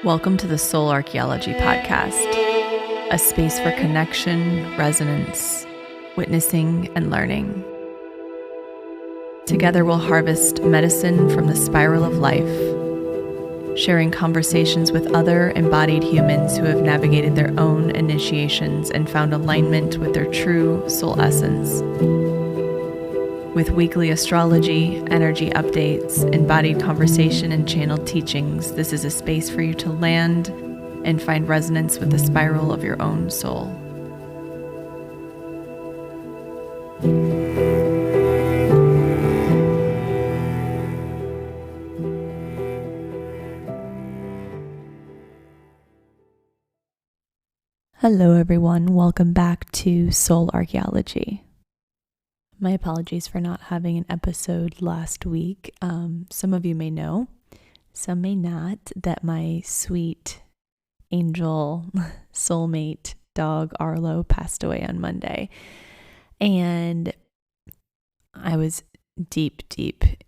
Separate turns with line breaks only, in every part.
Welcome to the Soul Archaeology podcast, a space for connection, resonance, witnessing, and learning. Together we'll harvest medicine from the spiral of life, sharing conversations with other embodied humans who have navigated their own initiations and found alignment with their true soul essence. With weekly astrology, energy updates, embodied conversation, and channeled teachings, this is a space for you to land and find resonance with the spiral of your own soul. Hello everyone, welcome back to Soul Archaeology. My apologies for not having an episode last week. Some of you may know, some may not, that my sweet angel soulmate dog Arlo passed away on Monday. And I was deep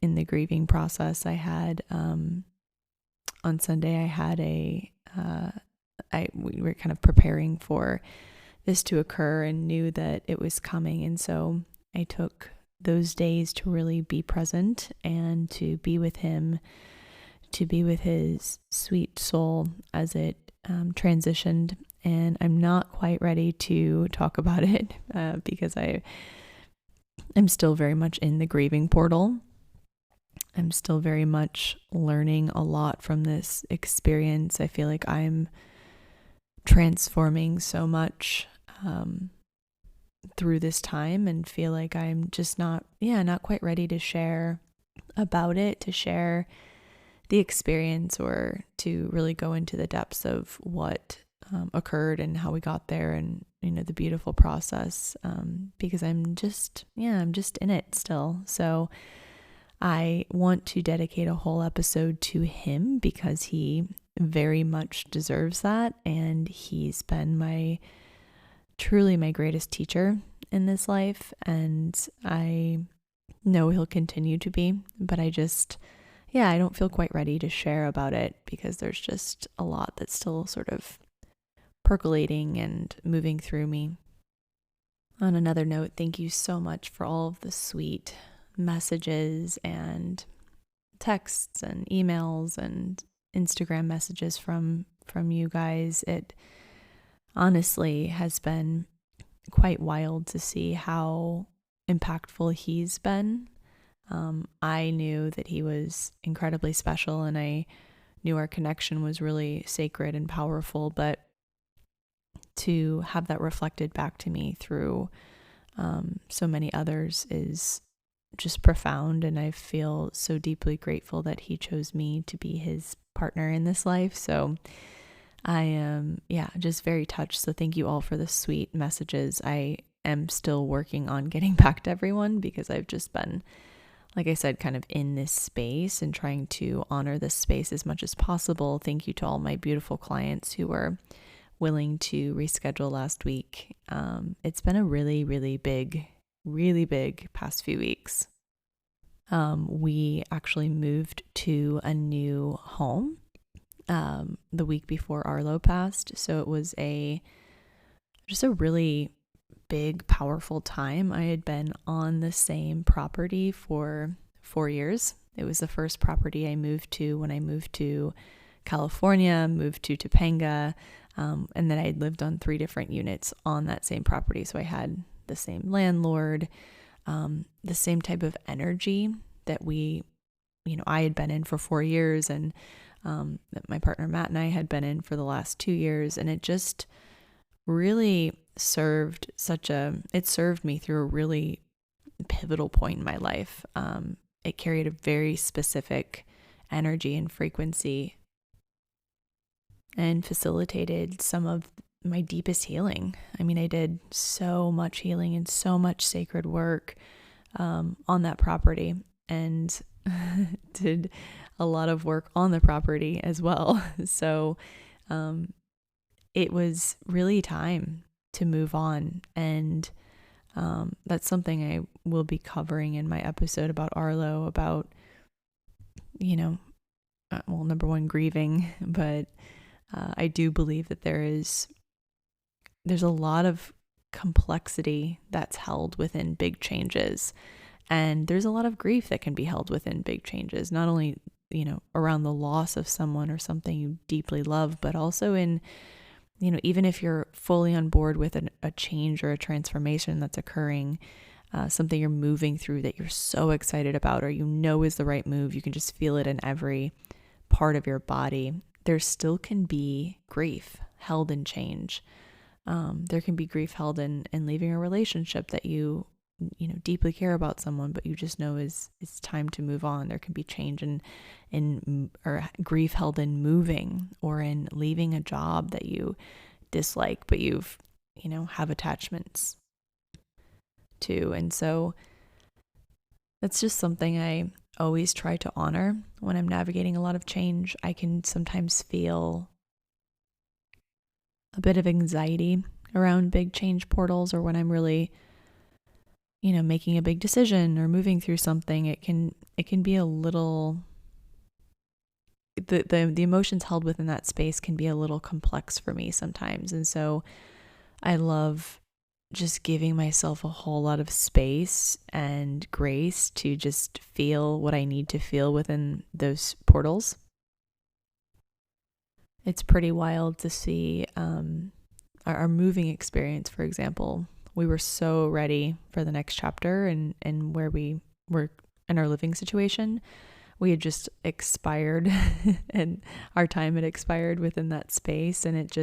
in the grieving process. I had, on Sunday, we were kind of preparing for this to occur and knew that it was coming. And so I took those days to really be present and to be with him, to be with his sweet soul as it transitioned. And I'm not quite ready to talk about it because I'm still very much in the grieving portal. I'm still very much learning a lot from this experience. I feel like I'm transforming so much through this time and feel like I'm just not quite ready to share about it, to share the experience or to really go into the depths of what occurred and how we got there and, the beautiful process because I'm just in it still. So I want to dedicate a whole episode to him because he very much deserves that. And he's been truly my greatest teacher in this life. And I know he'll continue to be, but I don't feel quite ready to share about it because there's just a lot that's still sort of percolating and moving through me. On another note, thank you so much for all of the sweet messages and texts and emails and Instagram messages from you guys. It honestly has been quite wild to see how impactful he's been. I knew that he was incredibly special and I knew our connection was really sacred and powerful, but to have that reflected back to me through so many others is just profound. And I feel so deeply grateful that he chose me to be his partner in this life. So I am, just very touched. So thank you all for the sweet messages. I am still working on getting back to everyone because I've just been, like I said, kind of in this space and trying to honor this space as much as possible. Thank you to all my beautiful clients who were willing to reschedule last week. It's been a really big past few weeks. We actually moved to a new home the week before Arlo passed. So it was just a really big, powerful time. I had been on the same property for 4 years. It was the first property I moved to when I moved to California, moved to Topanga, and then I had lived on 3 different units on that same property. So I had the same landlord, the same type of energy that I had been in for 4 years and that my partner Matt and I had been in for the last 2 years. And it just really served me through a really pivotal point in my life. It carried a very specific energy and frequency and facilitated some of my deepest healing. I mean, I did so much healing and so much sacred work on that property and did a lot of work on the property as well. So it was really time to move on. And that's something I will be covering in my episode about Arlo, about, number one, grieving, but I do believe that there's a lot of complexity that's held within big changes. And there's a lot of grief that can be held within big changes, not only, around the loss of someone or something you deeply love, but also in, even if you're fully on board with a change or a transformation that's occurring, something you're moving through that you're so excited about, or is the right move, you can just feel it in every part of your body. There still can be grief held in change. There can be grief held in leaving a relationship that you deeply care about someone, but you just know it's time to move on. There can be change or grief held in moving or in leaving a job that you dislike, but you've, have attachments to. And so that's just something I always try to honor when I'm navigating a lot of change. I can sometimes feel a bit of anxiety around big change portals, or when I'm really, making a big decision or moving through something. It can be a little, the emotions held within that space can be a little complex for me sometimes. And so I love just giving myself a whole lot of space and grace to just feel what I need to feel within those portals. It's pretty wild to see our moving experience, for example. We were so ready for the next chapter and where we were in our living situation. We had just expired and our time had expired within that space, and it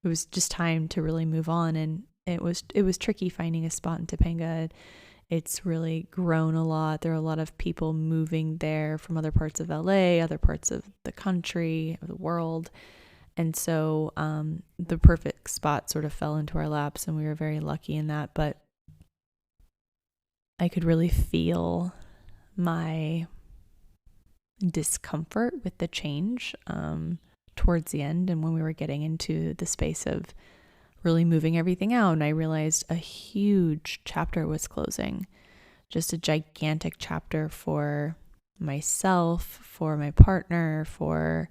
was just time to really move on. And it was tricky finding a spot in Topanga. It's really grown a lot. There are a lot of people moving there from other parts of LA, other parts of the country, of the world. And so the perfect spot sort of fell into our laps, and we were very lucky in that. But I could really feel my discomfort with the change towards the end, and when we were getting into the space of really moving everything out, and I realized a huge chapter was closing, just a gigantic chapter for myself, for my partner, for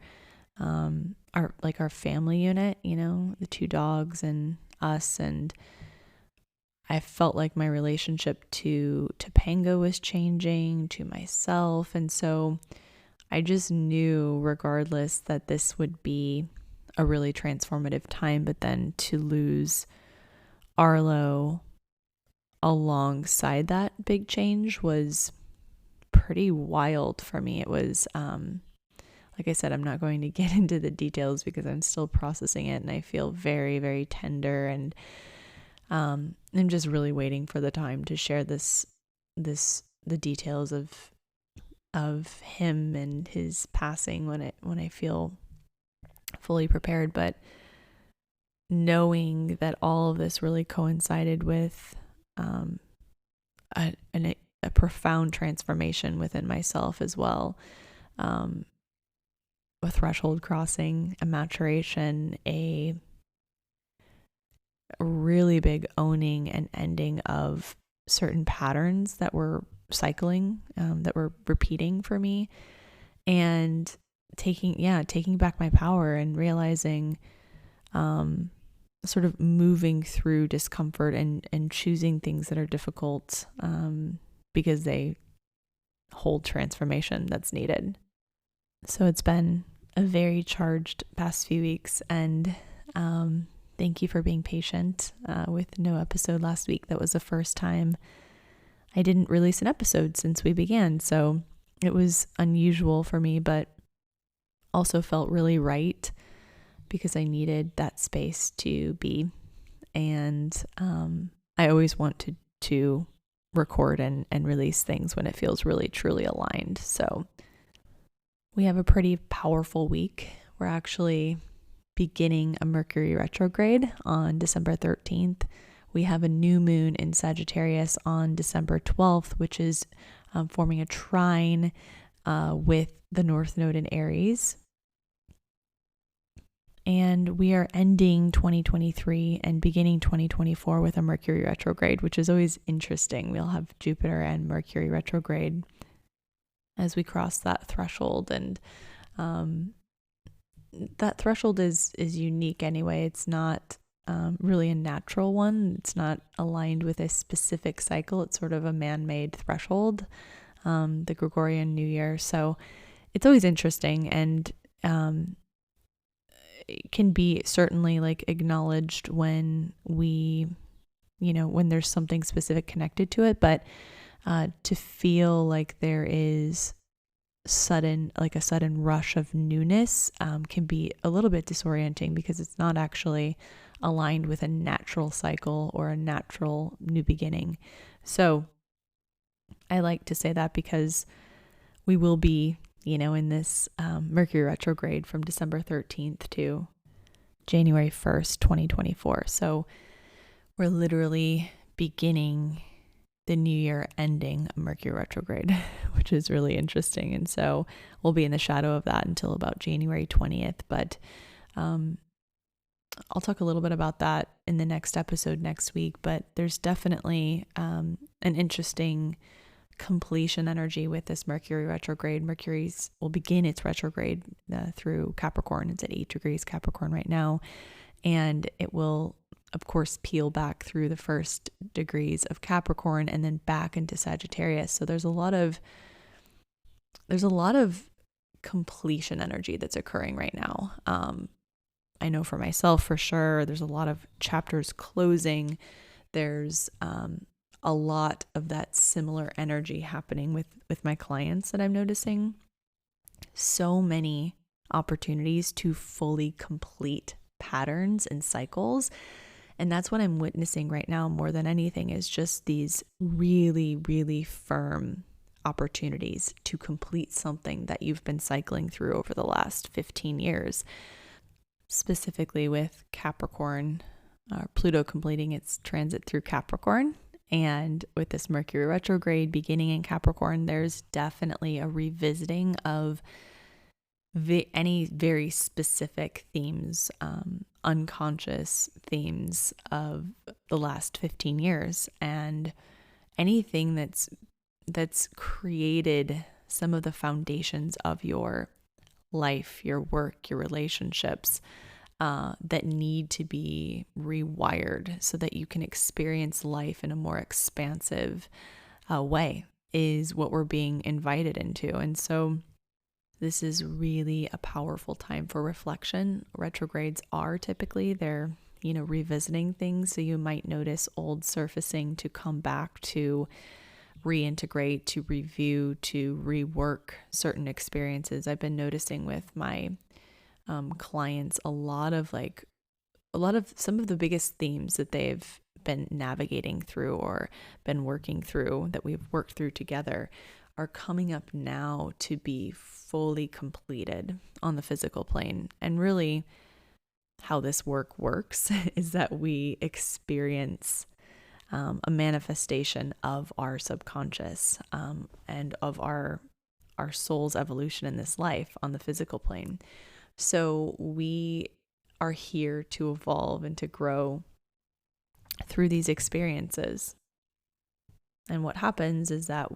our family unit, the 2 dogs and us. And I felt like my relationship to Topanga was changing, to myself. And so I just knew, regardless, that this would be a really transformative time. But then to lose Arlo alongside that big change was pretty wild for me. It was, like I said, I'm not going to get into the details because I'm still processing it, and I feel very, very tender, and I'm just really waiting for the time to share the details of him and his passing when I feel fully prepared. But knowing that all of this really coincided with a profound transformation within myself as well, a threshold crossing, a maturation, a really big owning and ending of certain patterns that were cycling, that were repeating for me, and taking back my power and realizing, sort of moving through discomfort and choosing things that are difficult, because they hold transformation that's needed. So it's been a very charged past few weeks, and thank you for being patient with no episode last week. That was the first time I didn't release an episode since we began, so it was unusual for me, but also felt really right because I needed that space to be. And I always want to record and release things when it feels really truly aligned. So we have a pretty powerful week. We're actually beginning a Mercury Retrograde on December 13th. We have a new moon in Sagittarius on December 12th, which is forming a trine with the North Node in Aries. And we are ending 2023 and beginning 2024 with a Mercury retrograde, which is always interesting. We'll have Jupiter and Mercury retrograde as we cross that threshold. And that threshold is unique anyway. It's not really a natural one. It's not aligned with a specific cycle. It's sort of a man-made threshold, the Gregorian New Year. So it's always interesting, and it can be certainly like acknowledged when we, when there's something specific connected to it. But to feel like there is a sudden rush of newness can be a little bit disorienting, because it's not actually aligned with a natural cycle or a natural new beginning. So I like to say that because we will be, in this Mercury retrograde from December 13th to January 1st, 2024. So we're literally beginning the new year, ending a Mercury retrograde, which is really interesting. And so we'll be in the shadow of that until about January 20th. But I'll talk a little bit about that in the next episode next week. But there's definitely an interesting completion energy with this Mercury retrograde. Mercury's will begin its retrograde through Capricorn. It's at 8 degrees Capricorn right now. And it will, of course, peel back through the first degrees of Capricorn and then back into Sagittarius. So there's a lot of completion energy that's occurring right now. I know for myself, for sure, there's a lot of chapters closing. There's a lot of that similar energy happening with my clients that I'm noticing. So many opportunities to fully complete patterns and cycles. And that's what I'm witnessing right now more than anything, is just these really, really firm opportunities to complete something that you've been cycling through over the last 15 years. Specifically with Capricorn, Pluto completing its transit through Capricorn. And with this Mercury retrograde beginning in Capricorn, there's definitely a revisiting of any very specific themes, unconscious themes of the last 15 years, and anything that's created some of the foundations of your life, your work, your relationships, that need to be rewired so that you can experience life in a more expansive way, is what we're being invited into. And so this is really a powerful time for reflection. Retrogrades are typically, they're, revisiting things. So you might notice old surfacing to come back, to reintegrate, to review, to rework certain experiences. I've been noticing with my clients a lot of some of the biggest themes that they've been navigating through or been working through, that we've worked through together, are coming up now to be fully completed on the physical plane. And really how this work works is that we experience a manifestation of our subconscious and of our soul's evolution in this life on the physical plane. So we are here to evolve and to grow through these experiences. And what happens is that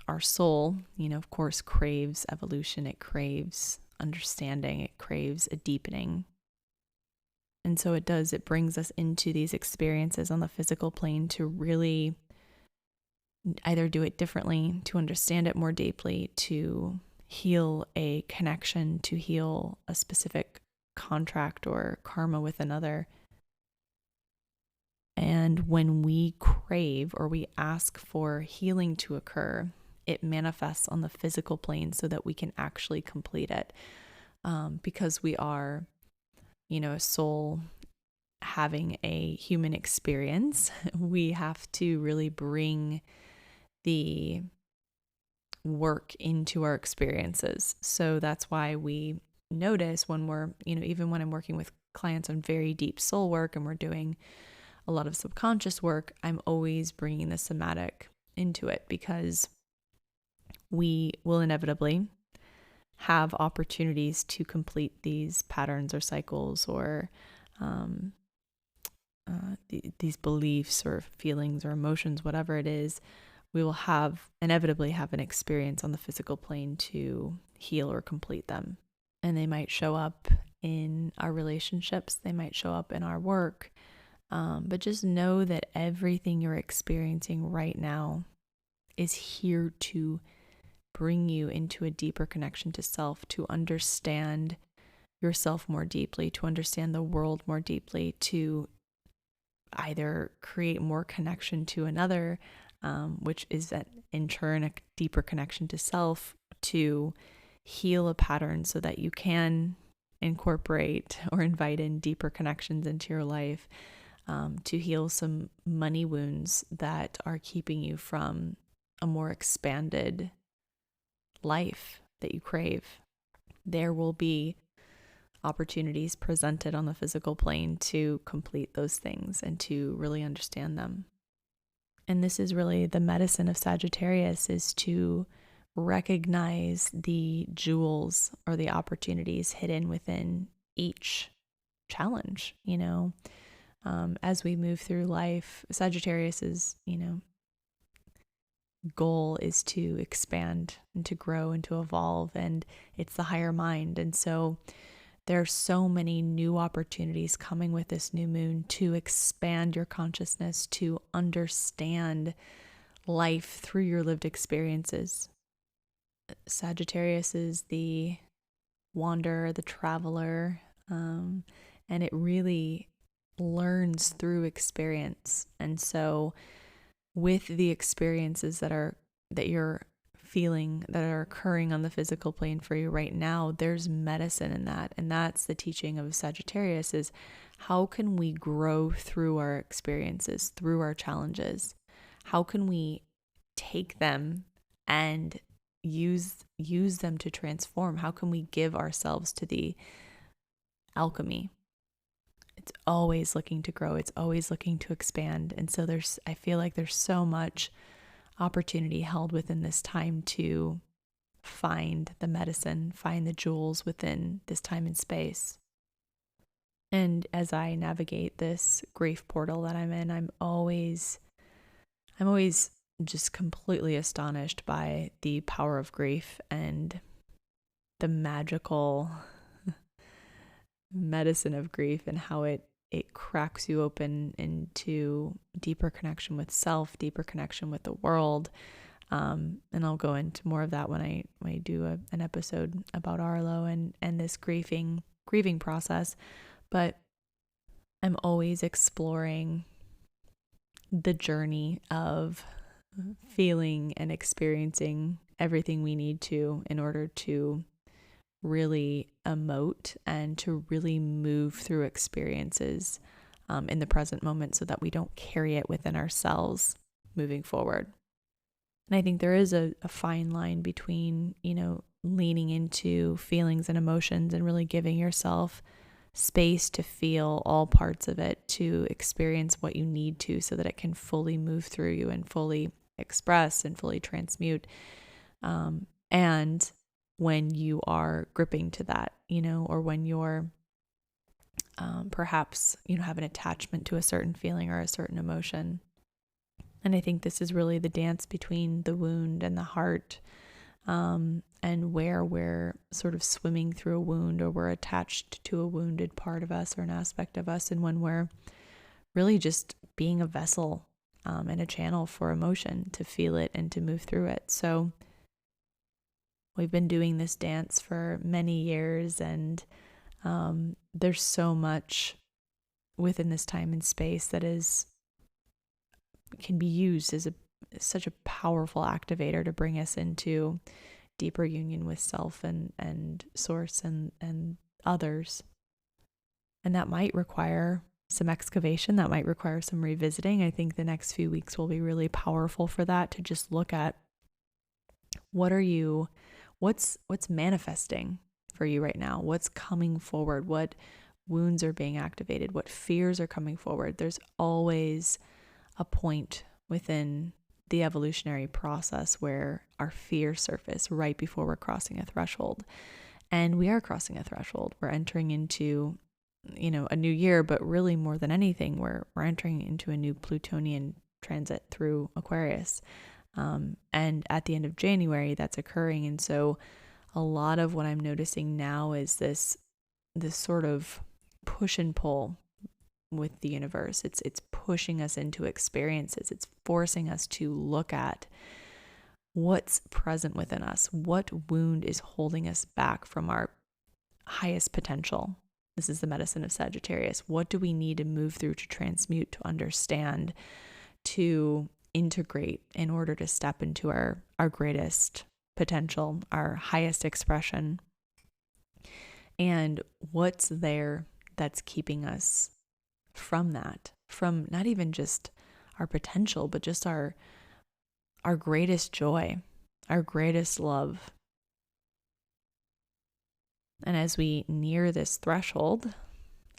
our soul, of course, craves evolution. It craves understanding. It craves a deepening. And so it brings us into these experiences on the physical plane to really either do it differently, to understand it more deeply, to heal a connection, to heal a specific contract or karma with another. And when we crave or we ask for healing to occur, it manifests on the physical plane so that we can actually complete it. Because we are, a soul having a human experience, we have to really bring the work into our experiences. So that's why we notice when we're, even when I'm working with clients on very deep soul work and we're doing a lot of subconscious work, I'm always bringing the somatic into it, because we will inevitably have opportunities to complete these patterns or cycles or these beliefs or feelings or emotions, whatever it is. We will inevitably have an experience on the physical plane to heal or complete them. And they might show up in our relationships. They might show up in our work. But just know that everything you're experiencing right now is here to bring you into a deeper connection to self, to understand yourself more deeply, to understand the world more deeply, to either create more connection to another, which is in turn a deeper connection to self, to heal a pattern so that you can incorporate or invite in deeper connections into your life, to heal some money wounds that are keeping you from a more expanded life that you crave. There will be opportunities presented on the physical plane to complete those things and to really understand them. And this is really the medicine of Sagittarius, is to recognize the jewels or the opportunities hidden within each challenge. As we move through life, Sagittarius is, goal is to expand and to grow and to evolve, and it's the higher mind. And so there are so many new opportunities coming with this new moon to expand your consciousness, to understand life through your lived experiences. Sagittarius is the wanderer, the traveler, and it really learns through experience. And so with the experiences that you're feeling, that are occurring on the physical plane for you right now, there's medicine in that. And that's the teaching of Sagittarius, is how can we grow through our experiences, through our challenges? How can we take them and use them to transform? How can we give ourselves to the alchemy? It's always looking to grow. It's always looking to expand. And so I feel like there's so much opportunity held within this time to find the medicine, find the jewels within this time and space. And as I navigate this grief portal that I'm in, I'm always just completely astonished by the power of grief and the magical medicine of grief, and how it cracks you open into deeper connection with self, deeper connection with the world. And I'll go into more of that when I do an episode about Arlo and this grieving process. But I'm always exploring the journey of feeling and experiencing everything we need to in order to really emote and to really move through experiences in the present moment, so that we don't carry it within ourselves moving forward. And I think there is a fine line between, leaning into feelings and emotions and really giving yourself space to feel all parts of it, to experience what you need to, so that it can fully move through you and fully express and fully transmute. And when you are gripping to that, or when you're perhaps, have an attachment to a certain feeling or a certain emotion. And I think this is really the dance between the wound and the heart, and where we're sort of swimming through a wound, or we're attached to a wounded part of us or an aspect of us, and when we're really just being a vessel and a channel for emotion to feel it and to move through it. So we've been doing this dance for many years, and there's so much within this time and space that can be used as such a powerful activator to bring us into deeper union with self and source and others. And that might require some excavation, that might require some revisiting. I think the next few weeks will be really powerful for that, to just look at what's manifesting for you right now, what's coming forward, what wounds are being activated, what fears are coming forward. There's always a point within the evolutionary process where our fears surface right before we're crossing a threshold. And we are crossing a threshold. We're entering into, a new year, but really more than anything, we're entering into a new Plutonian transit through Aquarius. And at the end of January, that's occurring. And so a lot of what I'm noticing now is this this sort of push and pull with the universe. It's pushing us into experiences. It's forcing us to look at what's present within us. What wound is holding us back from our highest potential? This is the medicine of Sagittarius. What do we need to move through, to transmute, to understand, to integrate in order to step into our greatest potential, our highest expression? And what's there that's keeping us from that, from not even just our potential, but just our greatest joy, our greatest love. And as we near this threshold,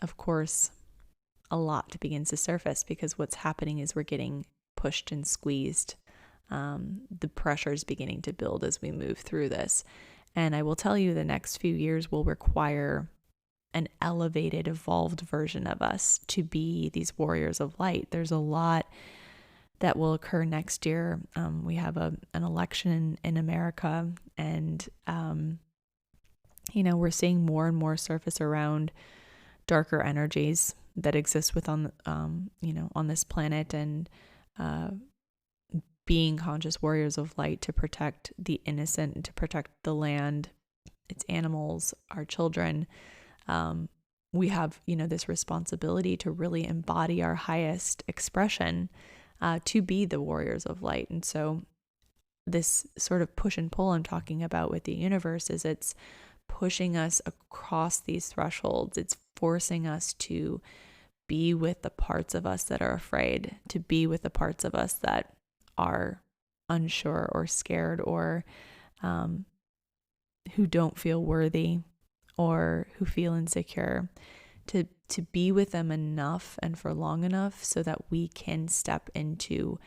of course, a lot begins to surface, because what's happening is we're getting pushed and squeezed. The pressure is beginning to build as we move through this. And I will tell you, the next few years will require an elevated, evolved version of us to be these warriors of light. There's a lot that will occur next year. We have an election in America, and we're seeing more and more surface around darker energies that exist on this planet, and being conscious warriors of light to protect the innocent, to protect the land, its animals, our children. We have, this responsibility to really embody our highest expression, to be the warriors of light. And so this sort of push and pull I'm talking about with the universe is it's pushing us across these thresholds. It's forcing us to be with the parts of us that are afraid, to be with the parts of us that are unsure or scared, or who don't feel worthy, or who feel insecure, to be with them enough and for long enough so that we can step into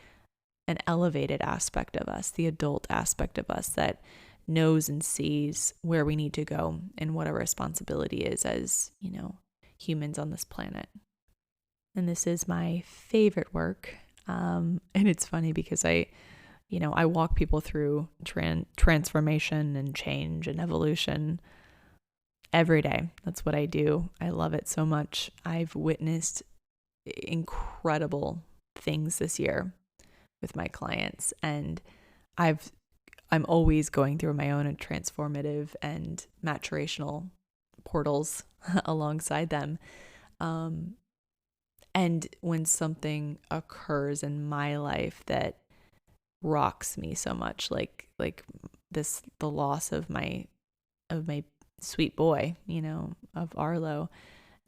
an elevated aspect of us, the adult aspect of us that knows and sees where we need to go and what our responsibility is as, humans on this planet. And this is my favorite work. And it's funny because I walk people through transformation and change and evolution every day. That's what I do. I love it so much. I've witnessed incredible things this year with my clients, and I'm always going through my own transformative and maturational portals alongside them. And when something occurs in my life that rocks me so much, like the loss of my sweet boy, of Arlo,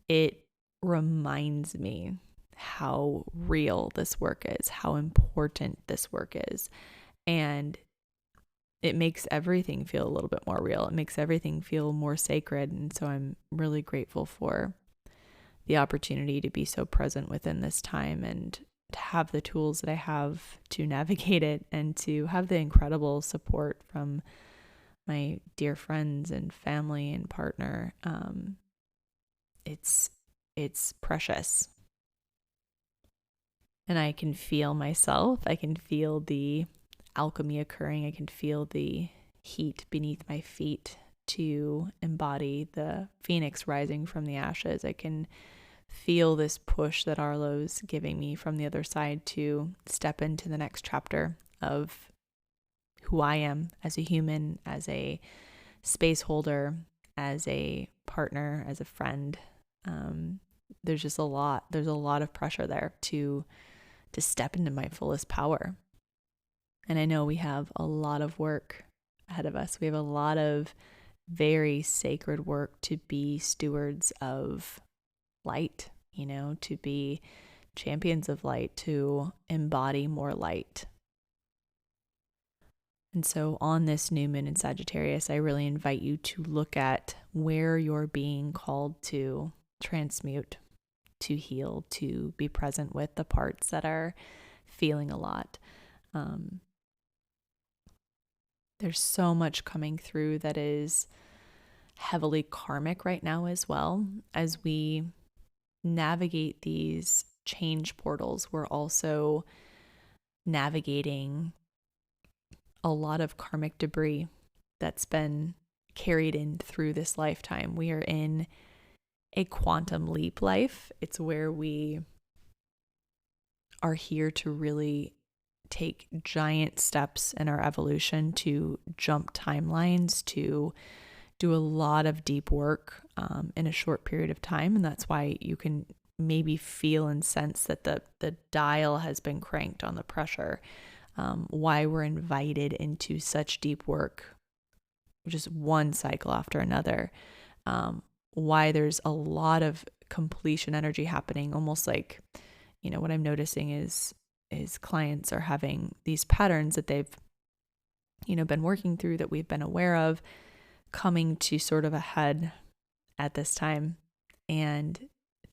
it reminds me how real this work is, how important this work is. And it makes everything feel a little bit more real. It makes everything feel more sacred. And so I'm really grateful for the opportunity to be so present within this time, and to have the tools that I have to navigate it, and to have the incredible support from my dear friends and family and partner. It's precious. And I can feel myself. I can feel the alchemy occurring. I can feel the heat beneath my feet to embody the phoenix rising from the ashes. I can feel this push that Arlo's giving me from the other side to step into the next chapter of who I am as a human, as a space holder, as a partner, as a friend. There's just a lot. There's a lot of pressure there to step into my fullest power. And I know we have a lot of work ahead of us. We have a lot of very sacred work to be stewards of light, to be champions of light, to embody more light. And so on this new moon in Sagittarius, I really invite you to look at where you're being called to transmute, to heal, to be present with the parts that are feeling a lot. There's so much coming through that is heavily karmic right now as well. As we navigate these change portals, we're also navigating a lot of karmic debris that's been carried in through this lifetime. We are in a quantum leap life. It's where we are here to really take giant steps in our evolution, to jump timelines, to do a lot of deep work in a short period of time. And that's why you can maybe feel and sense that the dial has been cranked on the pressure, why we're invited into such deep work, just one cycle after another, why there's a lot of completion energy happening, almost like, what I'm noticing is clients are having these patterns that they've, been working through, that we've been aware of, coming to sort of a head at this time, and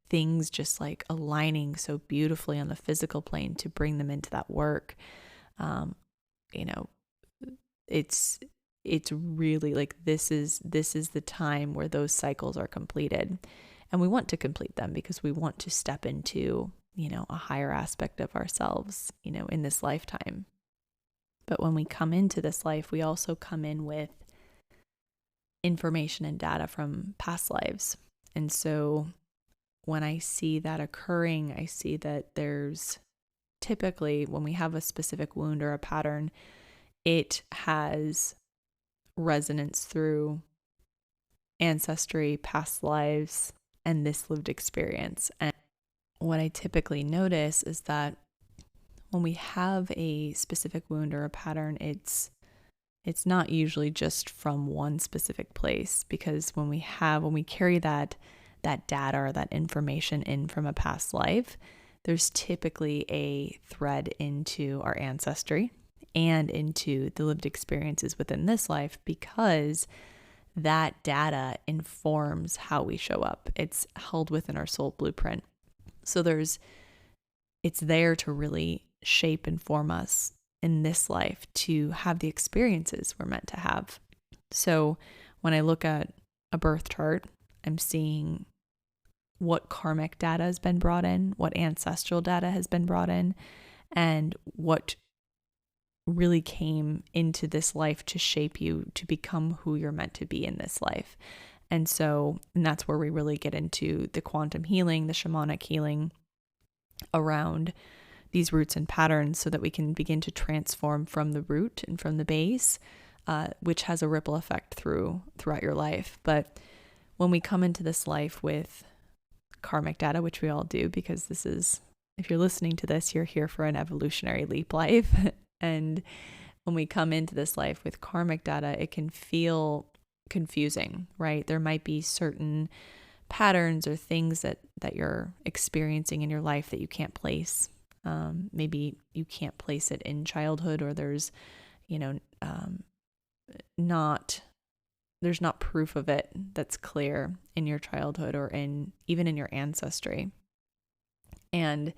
things just like aligning so beautifully on the physical plane to bring them into that work. It's really like, this is the time where those cycles are completed, and we want to complete them because we want to step into, a higher aspect of ourselves, in this lifetime. But when we come into this life, we also come in with information and data from past lives. And so when I see that occurring, I see that there's typically, when we have a specific wound or a pattern, it has resonance through ancestry, past lives, and this lived experience. And what I typically notice is that when we have a specific wound or a pattern, it's not usually just from one specific place, because when we carry that data or that information in from a past life, there's typically a thread into our ancestry and into the lived experiences within this life, because that data informs how we show up. It's held within our soul blueprint. So it's there to really shape and form us in this life, to have the experiences we're meant to have. So when I look at a birth chart, I'm seeing what karmic data has been brought in, what ancestral data has been brought in, and what really came into this life to shape you to become who you're meant to be in this life. And that's where we really get into the quantum healing, the shamanic healing around these roots and patterns, so that we can begin to transform from the root and from the base, which has a ripple effect throughout your life. But when we come into this life with karmic data, which we all do, because this is, if you're listening to this, you're here for an evolutionary leap life. And when we come into this life with karmic data, it can feel confusing, right? There might be certain patterns or things that you're experiencing in your life that you can't place. Maybe you can't place it in childhood, or there's, there's not proof of it that's clear in your childhood or even in your ancestry. And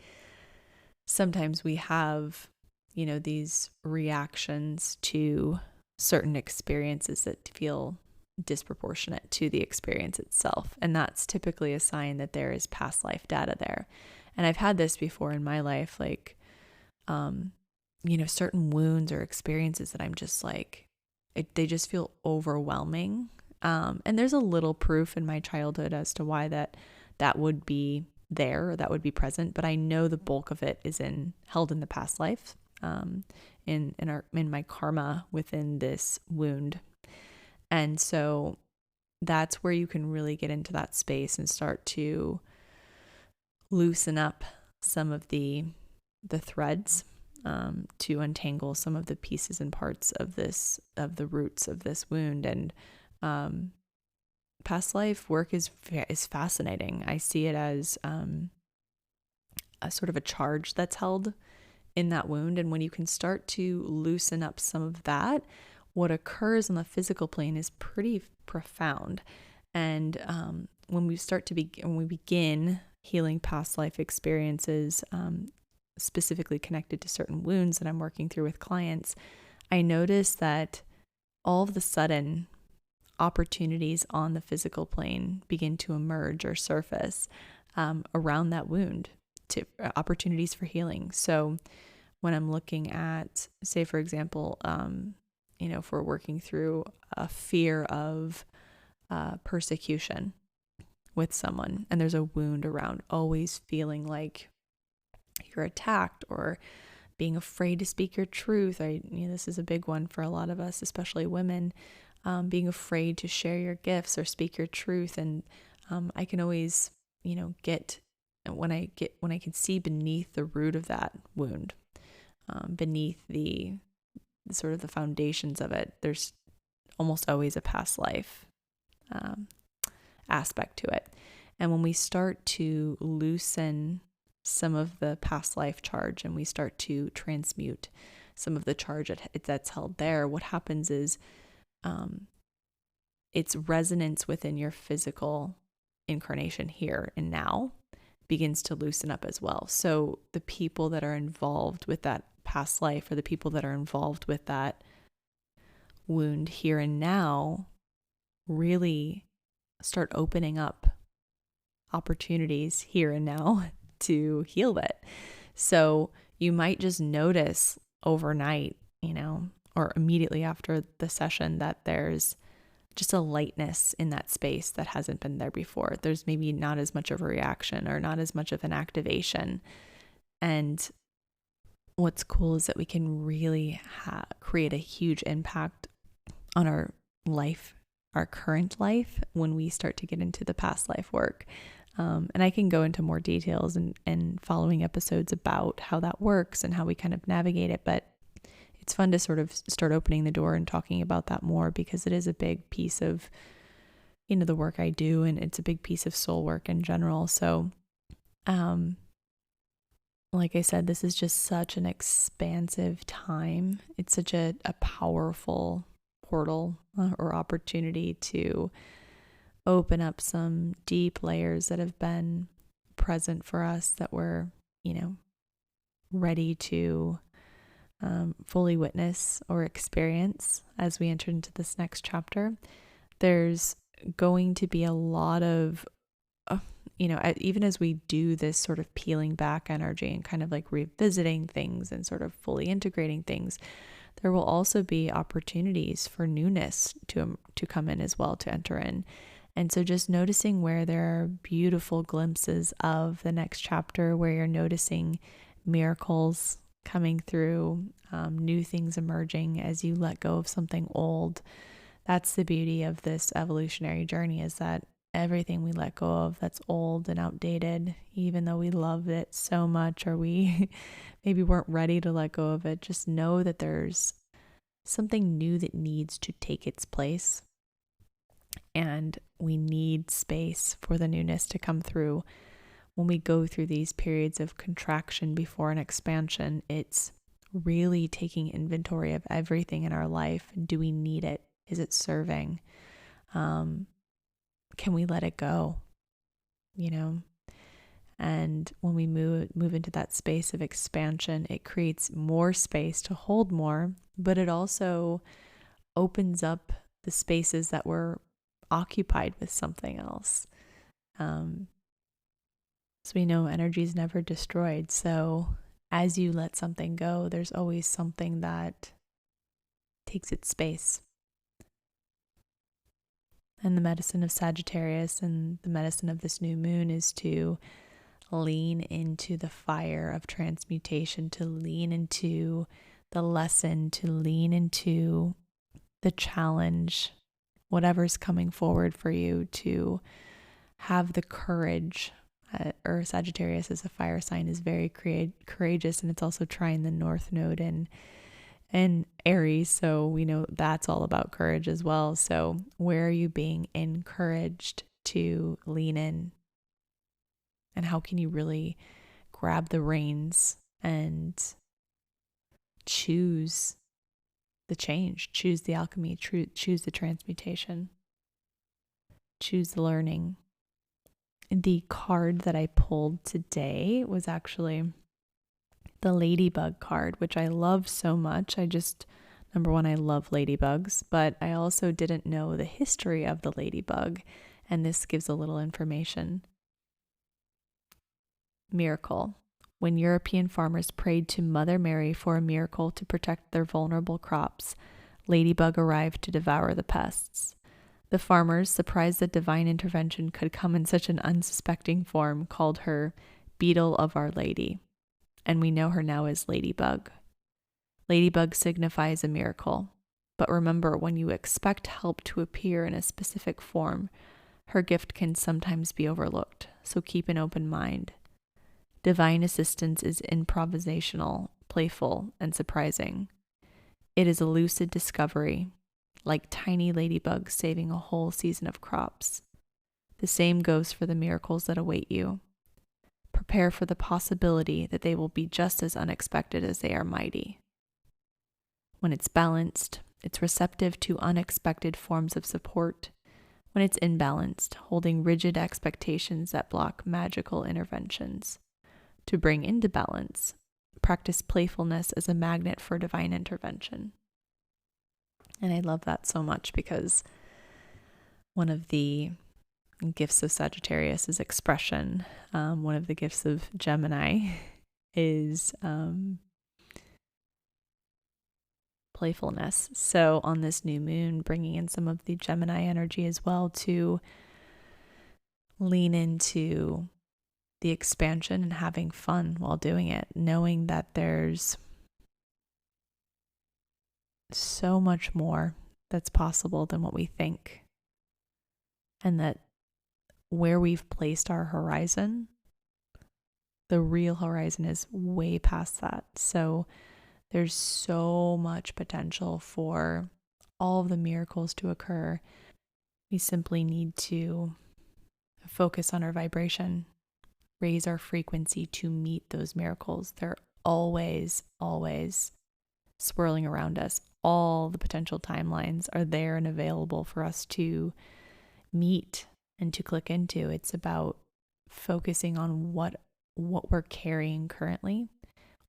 sometimes we have, these reactions to certain experiences that feel disproportionate to the experience itself. And that's typically a sign that there is past life data there. And I've had this before in my life, like, certain wounds or experiences that I'm just like, they just feel overwhelming. And there's a little proof in my childhood as to why that would be there, or that would be present. But I know the bulk of it is held in the past life, in my karma within this wound. And so that's where you can really get into that space and start to loosen up some of the threads, to untangle some of the pieces and parts of the roots of this wound. And past life work is fascinating. I see it as a sort of a charge that's held in that wound. And when you can start to loosen up some of that, what occurs on the physical plane is pretty profound. And when we begin healing past life experiences, specifically connected to certain wounds that I'm working through with clients, I notice that all of a sudden opportunities on the physical plane begin to emerge or surface around that wound, to opportunities for healing. So when I'm looking at, say, for example, if we're working through a fear of persecution, with someone and there's a wound around always feeling like you're attacked or being afraid to speak your truth. This is a big one for a lot of us, especially women, being afraid to share your gifts or speak your truth. And I can always, get when I can see beneath the root of that wound, beneath the sort of the foundations of it, there's almost always a past life aspect to it. And when we start to loosen some of the past life charge and we start to transmute some of the charge that's held there, what happens is its resonance within your physical incarnation here and now begins to loosen up as well. So the people that are involved with that past life, or the people that are involved with that wound here and now, really start opening up opportunities here and now to heal it. So you might just notice overnight, or immediately after the session, that there's just a lightness in that space that hasn't been there before. There's maybe not as much of a reaction or not as much of an activation. And what's cool is that we can really create a huge impact on our life, our current life, when we start to get into the past life work. And I can go into more details and following episodes about how that works and how we kind of navigate it. But it's fun to sort of start opening the door and talking about that more, because it is a big piece of, the work I do, and it's a big piece of soul work in general. So, like I said, this is just such an expansive time. It's such a powerful portal or opportunity to open up some deep layers that have been present for us that we're, ready to fully witness or experience as we enter into this next chapter. There's going to be a lot of, even as we do this sort of peeling back energy and kind of like revisiting things and sort of fully integrating things, there will also be opportunities for newness to come in as well, to enter in. And so just noticing where there are beautiful glimpses of the next chapter, where you're noticing miracles coming through, new things emerging as you let go of something old. That's the beauty of this evolutionary journey, is that everything we let go of that's old and outdated, even though we love it so much, or we maybe weren't ready to let go of it, just know that there's something new that needs to take its place. And we need space for the newness to come through. When we go through these periods of contraction before an expansion, it's really taking inventory of everything in our life. Do we need it? Is it serving? Can we let it go? And when we move into that space of expansion, it creates more space to hold more, but it also opens up the spaces that were occupied with something else. So we know energy is never destroyed. So as you let something go, there's always something that takes its space. And the medicine of Sagittarius and the medicine of this new moon is to lean into the fire of transmutation, to lean into the lesson, to lean into the challenge, whatever's coming forward for you, to have the courage. Or Sagittarius as a fire sign is very courageous, and it's also trine the North Node and Aries, so we know that's all about courage as well. So where are you being encouraged to lean in, and how can you really grab the reins and choose the change, choose the alchemy, choose the transmutation, choose the learning? The card that I pulled today was actually the ladybug card, which I love so much. Number one, I love ladybugs, but I also didn't know the history of the ladybug, and this gives a little information. Miracle. When European farmers prayed to Mother Mary for a miracle to protect their vulnerable crops, ladybug arrived to devour the pests. The farmers, surprised that divine intervention could come in such an unsuspecting form, called her Beetle of Our Lady, and we know her now as Ladybug. Ladybug signifies a miracle, but remember, when you expect help to appear in a specific form, her gift can sometimes be overlooked, so keep an open mind. Divine assistance is improvisational, playful, and surprising. It is a lucid discovery, like tiny ladybugs saving a whole season of crops. The same goes for the miracles that await you. Prepare for the possibility that they will be just as unexpected as they are mighty. When it's balanced, it's receptive to unexpected forms of support. When it's imbalanced, holding rigid expectations that block magical interventions. To bring into balance, practice playfulness as a magnet for divine intervention. And I love that so much because one of the gifts of Sagittarius is expression. One of the gifts of Gemini is playfulness. So on this new moon, bringing in some of the Gemini energy as well to lean into the expansion and having fun while doing it, knowing that there's so much more that's possible than what we think, and that where we've placed our horizon, the real horizon is way past that. So there's so much potential for all of the miracles to occur. We simply need to focus on our vibration, raise our frequency to meet those miracles. They're always, always swirling around us. All the potential timelines are there and available for us to meet and to click into. It's about focusing on what we're carrying currently,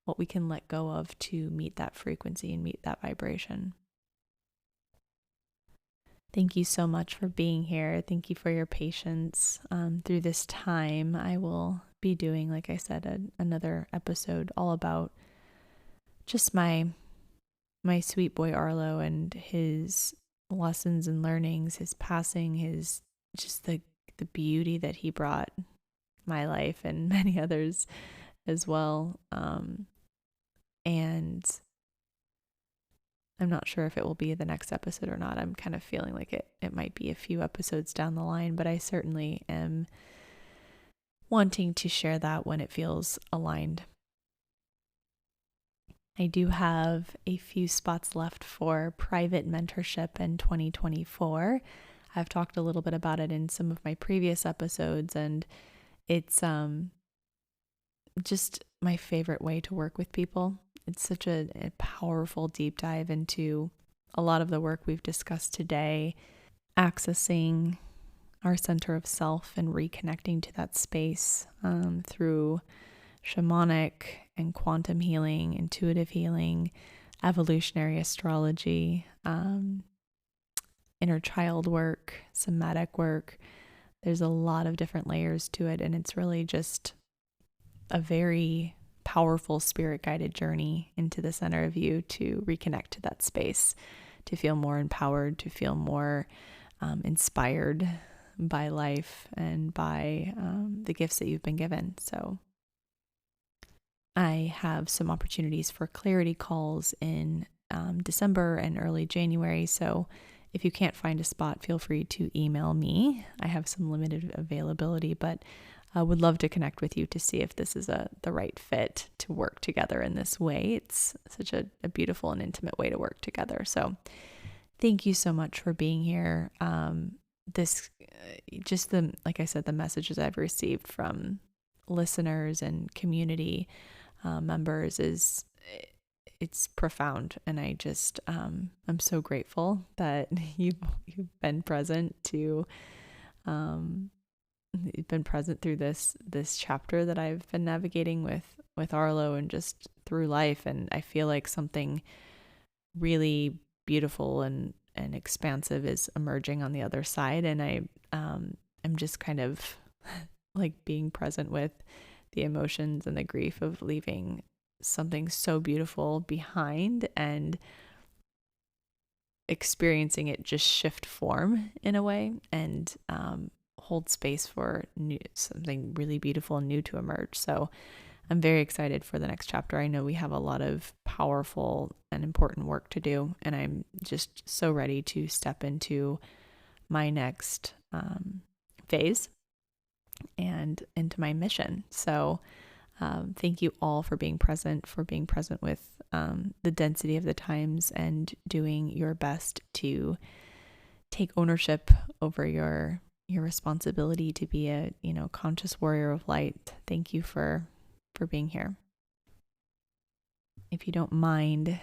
what we can let go of to meet that frequency and meet that vibration. Thank you so much for being here. Thank you for your patience through this time. I will be doing, like I said, another episode all about just my sweet boy Arlo and his lessons and learnings, his passing, his just the beauty that he brought my life and many others as well. And I'm not sure if it will be the next episode or not. I'm kind of feeling like it might be a few episodes down the line, but I certainly am wanting to share that when it feels aligned. I do have a few spots left for private mentorship in 2024. I've talked a little bit about it in some of my previous episodes, and it's just my favorite way to work with people. It's such a powerful deep dive into a lot of the work we've discussed today, accessing our center of self and reconnecting to that space through shamanic and quantum healing, intuitive healing, evolutionary astrology, inner child work, somatic work. There's a lot of different layers to it, and it's really just a very powerful spirit-guided journey into the center of you to reconnect to that space, to feel more empowered, to feel more inspired by life and by the gifts that you've been given. So I have some opportunities for clarity calls in December and early January. So if you can't find a spot, feel free to email me. I have some limited availability, but I would love to connect with you to see if this is the right fit to work together in this way. It's such a beautiful and intimate way to work together. So thank you so much for being here. Like I said, the messages I've received from listeners and community members it's profound, and I just I'm so grateful that you've been present to you've been present through this chapter that I've been navigating with Arlo and just through life. And I feel like something really beautiful and expansive is emerging on the other side, and I'm just kind of like being present with the emotions and the grief of leaving something so beautiful behind, and experiencing it just shift form in a way, and hold space for something really beautiful and new to emerge. So I'm very excited for the next chapter. I know we have a lot of powerful and important work to do, and I'm just so ready to step into my next phase and into my mission. So thank you all for being present with the density of the times, and doing your best to take ownership over your responsibility to be a, conscious warrior of light. Thank you for being here. If you don't mind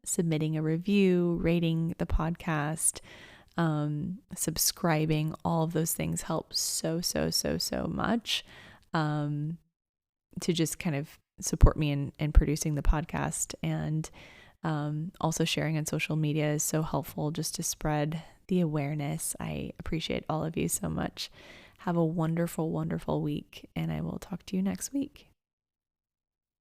submitting a review, rating the podcast, subscribing, all of those things help so much to just kind of support me in producing the podcast. And also sharing on social media is so helpful just to spread the awareness. I appreciate all of you so much. Have a wonderful, wonderful week, and I will talk to you next week.